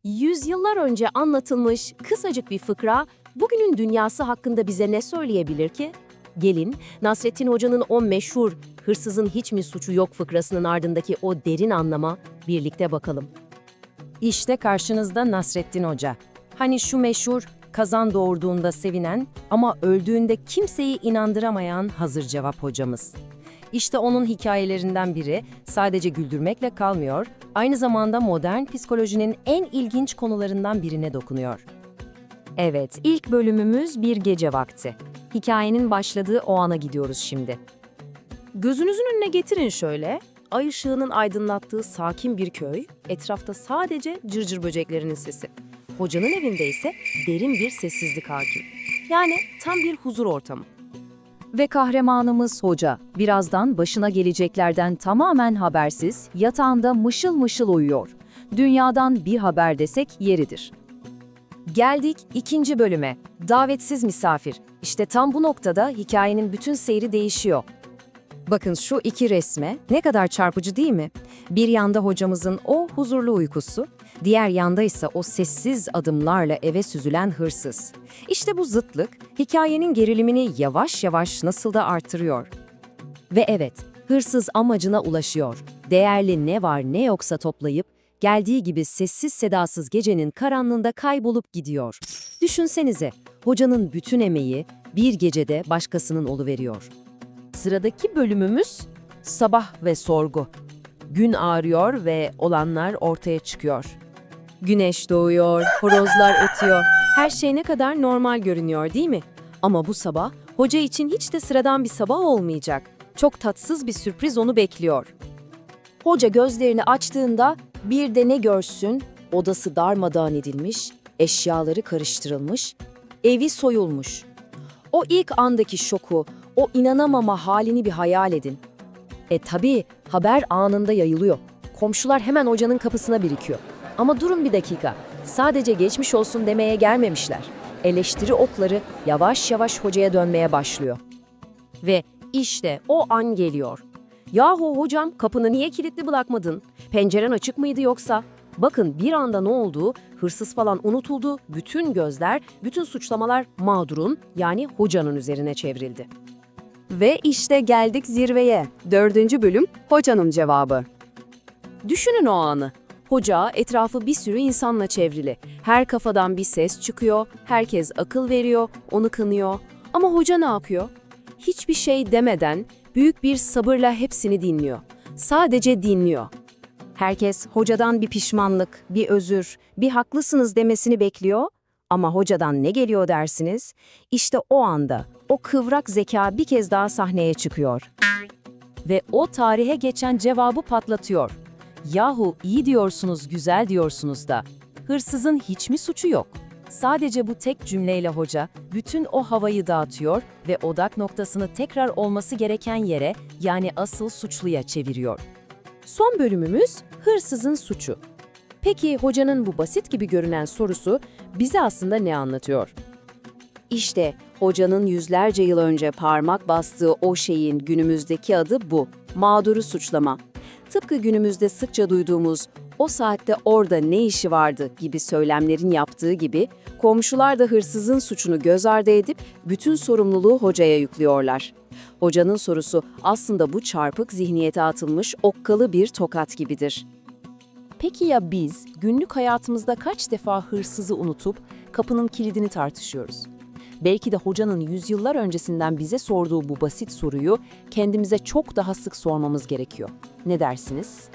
Yüzyıllar önce anlatılmış kısacık bir fıkra, bugünün dünyası hakkında bize ne söyleyebilir ki? Gelin, Nasrettin Hoca'nın o meşhur "hırsızın hiç mi suçu yok" fıkrasının ardındaki o derin anlama birlikte bakalım. İşte karşınızda Nasrettin Hoca. Hani şu meşhur kazan doğurduğunda sevinen ama öldüğünde kimseyi inandıramayan hazır cevap hocamız. İşte onun hikayelerinden biri sadece güldürmekle kalmıyor, aynı zamanda modern psikolojinin en ilginç konularından birine dokunuyor. Evet, ilk bölümümüz bir gece vakti. Hikayenin başladığı o ana gidiyoruz şimdi. Gözünüzün önüne getirin şöyle, ay ışığının aydınlattığı sakin bir köy, etrafta sadece cırcır böceklerinin sesi. Hocanın evinde ise derin bir sessizlik hakim. Yani tam bir huzur ortamı. Ve kahramanımız hoca, birazdan başına geleceklerden tamamen habersiz, yatağında mışıl mışıl uyuyor. Dünyadan bir haber desek yeridir. Geldik ikinci bölüme. Davetsiz misafir. İşte tam bu noktada hikayenin bütün seyri değişiyor. Bakın şu iki resme ne kadar çarpıcı değil mi? Bir yanda hocamızın o huzurlu uykusu, diğer yanda ise o sessiz adımlarla eve süzülen hırsız. İşte bu zıtlık hikayenin gerilimini yavaş yavaş nasıl da artırıyor. Ve evet, hırsız amacına ulaşıyor. Değerli ne var ne yoksa toplayıp geldiği gibi sessiz sedasız gecenin karanlığında kaybolup gidiyor. Düşünsenize, hocanın bütün emeği bir gecede başkasının oluveriyor. Sıradaki bölümümüz sabah ve sorgu. Gün ağrıyor ve olanlar ortaya çıkıyor. Güneş doğuyor, horozlar ötüyor. Her şey ne kadar normal görünüyor, değil mi? Ama bu sabah hoca için hiç de sıradan bir sabah olmayacak. Çok tatsız bir sürpriz onu bekliyor. Hoca gözlerini açtığında bir de ne görsün? Odası darmadağın edilmiş, eşyaları karıştırılmış, evi soyulmuş. O ilk andaki şoku, o inanamama halini bir hayal edin. Tabii haber anında yayılıyor. Komşular hemen hocanın kapısına birikiyor. Ama durun bir dakika, sadece geçmiş olsun demeye gelmemişler. Eleştiri okları yavaş yavaş hocaya dönmeye başlıyor. Ve işte o an geliyor. Yahu hocam, kapını niye kilitli bırakmadın? Penceren açık mıydı yoksa? Bakın bir anda ne oldu? Hırsız falan unutuldu, bütün gözler, bütün suçlamalar mağdurun yani hocanın üzerine çevrildi. Ve işte geldik zirveye. 4. bölüm, hocanın cevabı. Düşünün o anı. Hoca etrafı bir sürü insanla çevrili. Her kafadan bir ses çıkıyor, herkes akıl veriyor, onu kınıyor. Ama hoca ne yapıyor? Hiçbir şey demeden büyük bir sabırla hepsini dinliyor. Sadece dinliyor. Herkes hocadan bir pişmanlık, bir özür, bir haklısınız demesini bekliyor. Ama hocadan ne geliyor dersiniz? İşte o anda o kıvrak zeka bir kez daha sahneye çıkıyor. Ve o tarihe geçen cevabı patlatıyor. Yahu iyi diyorsunuz, güzel diyorsunuz da hırsızın hiç mi suçu yok? Sadece bu tek cümleyle hoca bütün o havayı dağıtıyor ve odak noktasını tekrar olması gereken yere, yani asıl suçluya çeviriyor. Son bölümümüz hırsızın suçu. Peki hocanın bu basit gibi görünen sorusu bize aslında ne anlatıyor? İşte hocanın yüzlerce yıl önce parmak bastığı o şeyin günümüzdeki adı bu. Mağduru suçlama. Tıpkı günümüzde sıkça duyduğumuz "o saatte orada ne işi vardı" gibi söylemlerin yaptığı gibi, komşular da hırsızın suçunu göz ardı edip bütün sorumluluğu hocaya yüklüyorlar. Hocanın sorusu aslında bu çarpık zihniyete atılmış okkalı bir tokat gibidir. Peki ya biz günlük hayatımızda kaç defa hırsızı unutup kapının kilidini tartışıyoruz? Belki de hocanın yüzyıllar öncesinden bize sorduğu bu basit soruyu kendimize çok daha sık sormamız gerekiyor. Ne dersiniz?